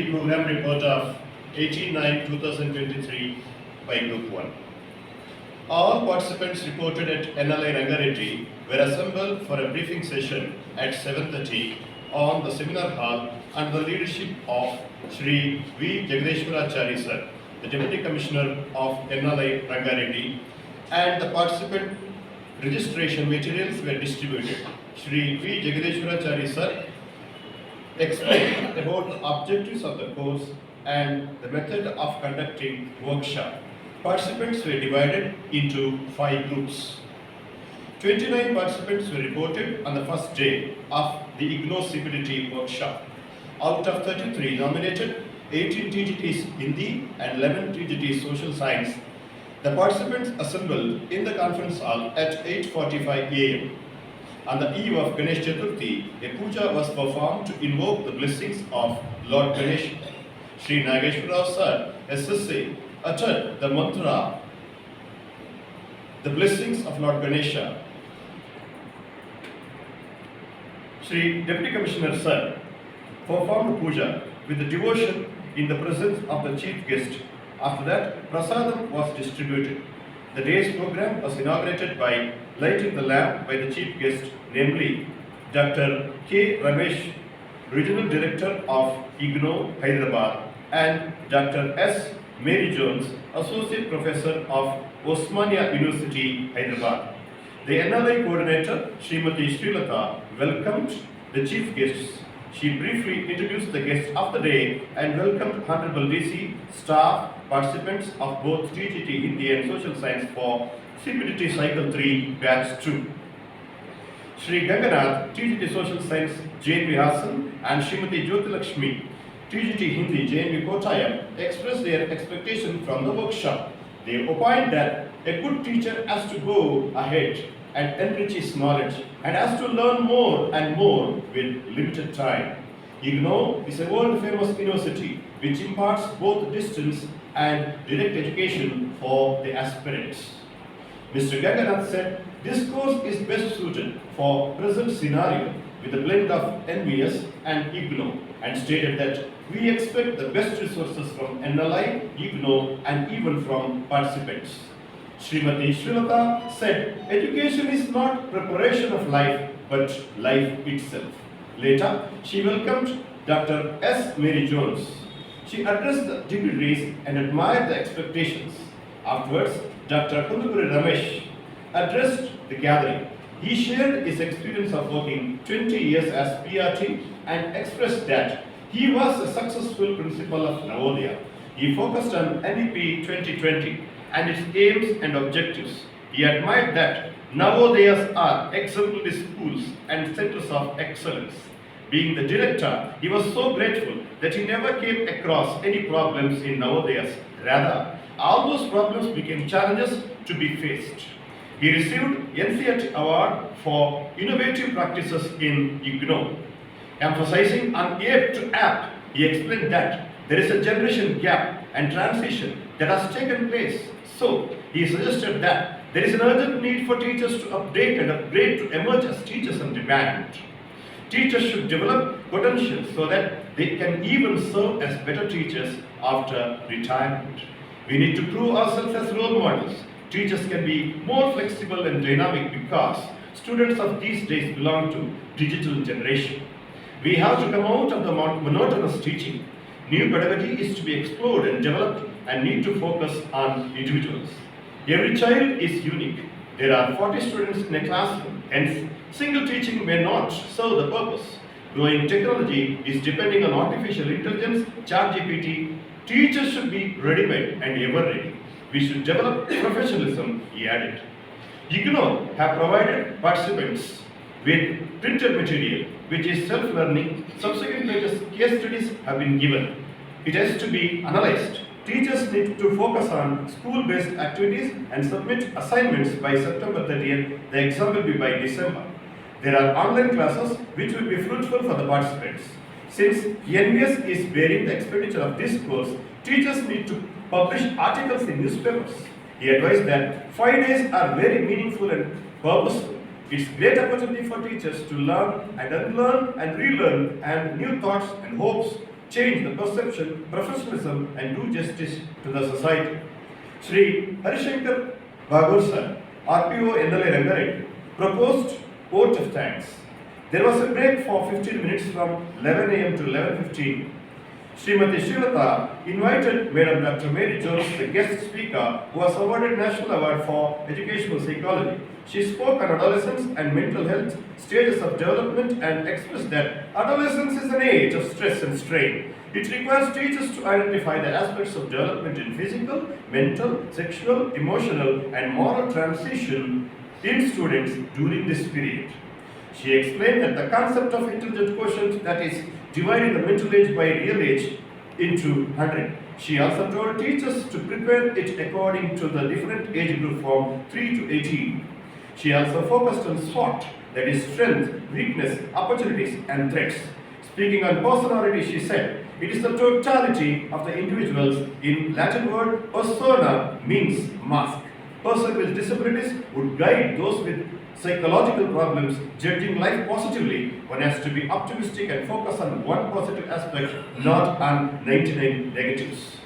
the program report of 18/9/2023 by Group 1. All participants reported at NLI Rangareddy were assembled for a briefing session at 7:30 on the seminar hall under the leadership of Shri V. Jagadeshwarachari sir, the Deputy Commissioner of NLI Rangareddy, and the participant registration materials were distributed. Shri V. Jagadeshwarachari sir explained about the objectives of the course and the method of conducting workshop. Participants were divided into 5 groups. 29 participants were reported on the first day of the IGNOU CPDT workshop. Out of 33 nominated, 18 TGTs Hindi and 11 TGTs Social Science. The participants assembled in the conference hall at 8:45 AM. On the eve of Ganesh Chaturthi, a puja was performed to invoke the blessings of Lord Ganesh. Shri Nageshwara sir, SSA, uttered the mantra, the blessings of Lord Ganesha. Shri Deputy Commissioner sir performed puja with the devotion in the presence of the chief guest. After that, prasadam was distributed. The day's program was inaugurated by lighting the lamp by the chief guest, namely Dr. K. Ramesh, Regional Director of IGNOU, Hyderabad, and Dr. S. Mary Jones, Associate Professor of Osmania University, Hyderabad. The NLI Coordinator, Srimati Srilata, welcomed the chief guests. She briefly introduced the guests of the day and welcomed Honorable DC, staff, participants of both TGT Hindi and Social Science for CPDT Cycle 3, Batch 2. Shri Ganganath, TGT Social Science, JNV Hassan, and Srimati Jyotilakshmi, TGT Hindi, JNV Kottayam, expressed their expectation from the workshop. They opined that a good teacher has to go ahead and enrich his knowledge and has to learn more and more with limited time. IGNOU is a world-famous university which imparts both distance and direct education for the aspirants. Mr. Ganganath said this course is best suited for present scenario with a blend of NVS and IGNOU, and stated that we expect the best resources from NLI, IGNOU, and even from participants. Srimati Srilata said education is not preparation of life but life itself. Later, she welcomed Dr. S. Mary Jones. She addressed the dignitaries and admired the expectations. Afterwards, Dr. Kundupuri Ramesh addressed the gathering. He shared his experience of working 20 years as PRT and expressed that he was a successful principal of Navodaya. He focused on NEP 2020 and its aims and objectives. He admired that Navodayas are exemplary schools and centers of excellence. Being the director, he was so grateful that he never came across any problems in Navodayas. Rather, all those problems became challenges to be faced. He received NCERT Award for innovative practices in IGNOU. Emphasizing on ape to app, he explained that there is a generation gap and transition that has taken place. So, he suggested that there is an urgent need for teachers to update and upgrade to emerge as teachers on demand. Teachers should develop potential so that they can even serve as better teachers after retirement. We need to prove ourselves as role models. Teachers can be more flexible and dynamic because students of these days belong to digital generation. We have to come out of the monotonous teaching. New pedagogy is to be explored and developed and need to focus on individuals. Every child is unique. There are 40 students in a classroom, hence single teaching may not serve the purpose. Growing technology is depending on artificial intelligence, ChatGPT. Teachers should be ready-made and ever ready. We should develop professionalism, he added. IGNOU have provided participants with printed material, which is self-learning. Subsequent case studies have been given. It has to be analyzed. Teachers need to focus on school-based activities and submit assignments by September 30th. The exam will be by December. There are online classes which will be fruitful for the participants. Since NVS is bearing the expenditure of this course, teachers need to publish articles in newspapers. He advised that 5 days are very meaningful and purposeful. It's great opportunity for teachers to learn and unlearn and relearn and new thoughts and hopes change the perception, professionalism, and do justice to the society. Shri Harishankar Bhagur sir, RPO NLA Rangareddy, proposed vote of thanks. There was a break for 15 minutes from 11 a.m. to 11:15. Srimati Shilata invited Madam Dr. Mary Jones, the guest speaker, who was awarded National Award for Educational Psychology. She spoke on adolescence and mental health stages of development and expressed that adolescence is an age of stress and strain. It requires teachers to identify the aspects of development in physical, mental, sexual, emotional, and moral transition in students during this period. She explained that the concept of intelligent quotient, that is, dividing the mental age by real age into 100. She also told teachers to prepare it according to the different age group from 3 to 18. She also focused on SWOT, that is, strength, weakness, opportunities, and threats. Speaking on personality, she said, it is the totality of the individuals. In Latin word, persona means mask. Person with disabilities would guide those with psychological problems. Judging life positively, one has to be optimistic and focus on one positive aspect, not on 99 negatives.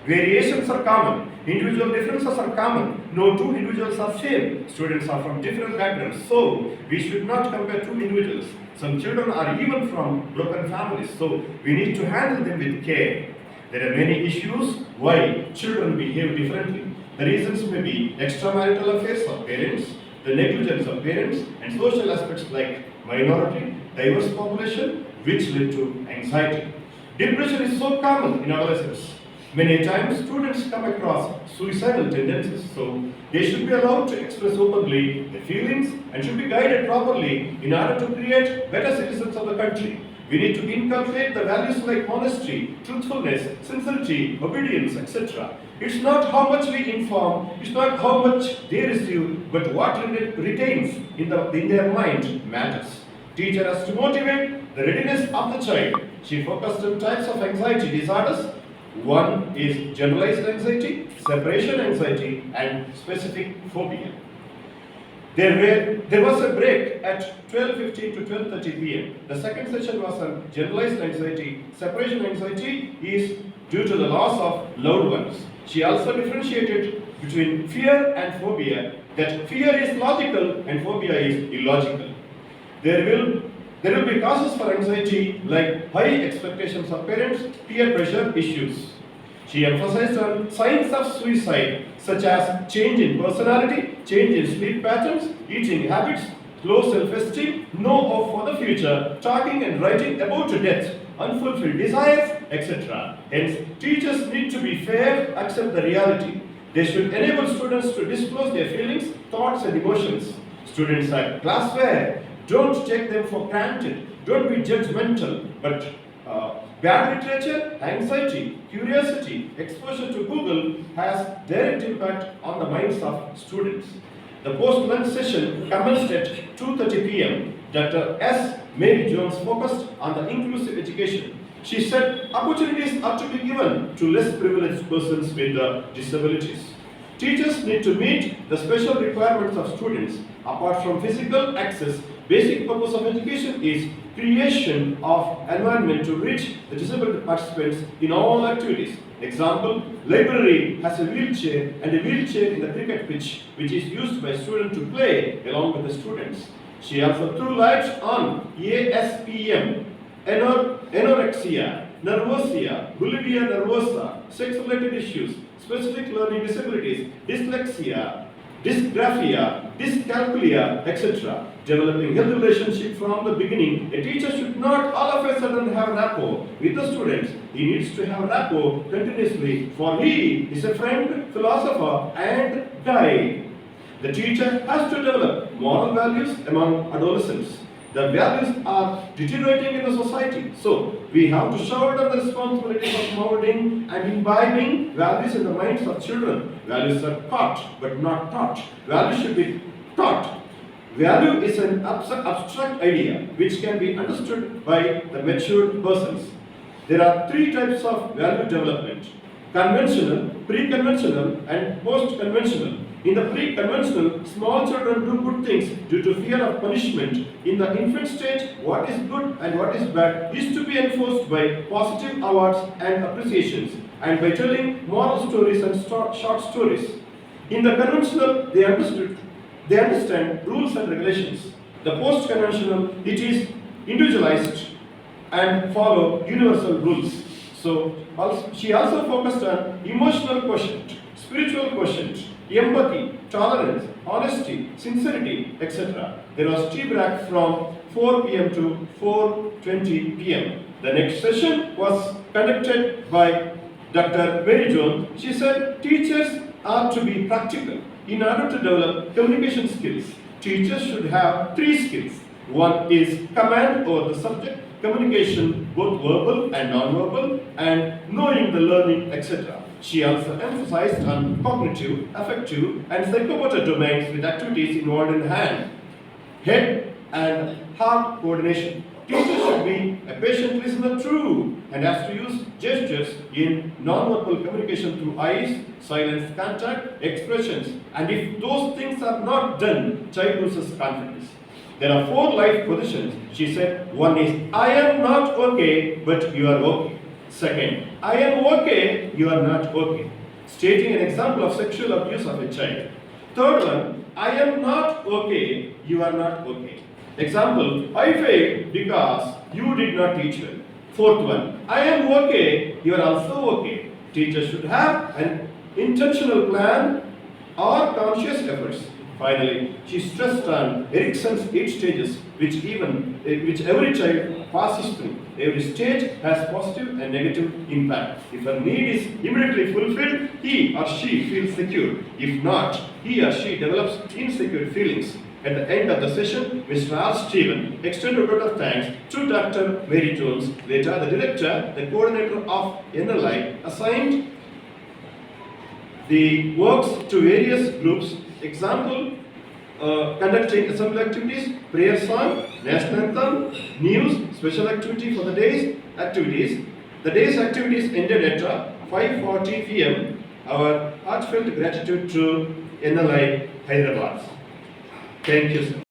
Variations are common. Individual differences are common. No two individuals are same. Students are from different backgrounds. So, we should not compare two individuals. Some children are even from broken families. So, we need to handle them with care. There are many issues why children behave differently. The reasons may be extramarital affairs of parents, the negligence of parents, and social aspects like minority, diverse population, which lead to anxiety. Depression is so common in adolescence. Many times students come across suicidal tendencies, so they should be allowed to express openly their feelings and should be guided properly in order to create better citizens of the country. We need to inculcate the values like honesty, truthfulness, sincerity, obedience, etc. It's not how much we inform, it's not how much they receive, but what retains in their mind matters. Teacher has to motivate the readiness of the child. She focused on types of anxiety disorders. One is generalized anxiety, separation anxiety, and specific phobia. There was a break at 12:15 to 12:30 p.m. The second session was on generalized anxiety. Separation anxiety is due to the loss of loved ones. She also differentiated between fear and phobia, that fear is logical and phobia is illogical. There will be causes for anxiety like high expectations of parents, peer pressure issues. She emphasized on signs of suicide such as change in personality, change in sleep patterns, eating habits, low self-esteem, no hope for the future, talking and writing about death, unfulfilled desires, etc. Hence, teachers need to be fair, accept the reality. They should enable students to disclose their feelings, thoughts and emotions. Students are classware. Don't take them for granted. Don't be judgmental. But bad literature, anxiety, curiosity, exposure to Google has direct impact on the minds of students. The post-lunch session commenced at 2:30 p.m. Dr. S. Mary Jones focused on the inclusive education. She said opportunities are to be given to less privileged persons with disabilities. Teachers need to meet the special requirements of students. Apart from physical access, basic purpose of education is creation of environment to reach the disabled participants in all activities. Example, library has a wheelchair and a wheelchair in the cricket pitch, which is used by students to play along with the students. She also threw light on ASPM, anorexia, nervosia, bulimia nervosa, sex-related issues, specific learning disabilities, dyslexia, dysgraphia, dyscalculia, etc. Developing healthy relationship from the beginning. A teacher should not all of a sudden have rapport with the students. He needs to have rapport continuously, for he is a friend, philosopher, and guide. The teacher has to develop moral values among adolescents. The values are deteriorating in the society. So, we have to shoulder the responsibility of molding and imbibing values in the minds of children. Values are taught, but not taught. Values should be taught. Value is an abstract idea which can be understood by the matured persons. There are three types of value development: conventional, pre-conventional, and post-conventional. In the pre-conventional, small children do good things due to fear of punishment. In the infant stage, what is good and what is bad is to be enforced by positive awards and appreciations, and by telling moral stories and short stories. In the conventional, they understand rules and regulations. The post-conventional, it is individualized and follow universal rules. So she also focused on emotional quotient, spiritual quotient, empathy, tolerance, honesty, sincerity, etc. There was tea break from 4 p.m. to 4:20 p.m. The next session was conducted by Dr. Mary Jones. She said teachers are to be practical. In order to develop communication skills, teachers should have 3 skills. One is command over the subject, communication both verbal and non-verbal, and knowing the learning, etc. She also emphasized on cognitive, affective, and psychomotor domains with activities involved in hand, head, and heart coordination. Teachers should be a patient listener too, and has to use gestures in non-verbal communication through eyes, silence, contact, expressions. And if those things are not done, child loses confidence. There are 4 life positions. She said, one is, I am not okay, but you are okay. Second, I am okay, you are not okay. Stating an example of sexual abuse of a child. Third one, I am not okay, you are not okay. Example, I failed because you did not teach well. Fourth one, I am okay, you are also okay. Teachers should have an intentional plan or conscious efforts. Finally, she stressed on Erickson's 8 stages, which every child passes through. Every stage has positive and negative impact. If a need is immediately fulfilled, he or she feels secure. If not, he or she develops insecure feelings. At the end of the session, Mr. R. STEEVEN extended a vote of thanks to Dr. Mary Jones. Later, the director, the coordinator of NLI, assigned the works to various groups. Example, conducting assembly activities, prayer song, national anthem, news, special activity for the day's activities. The day's activities ended at 5:40 p.m. Our heartfelt gratitude to NLI Hyderabad. Thank you, sir.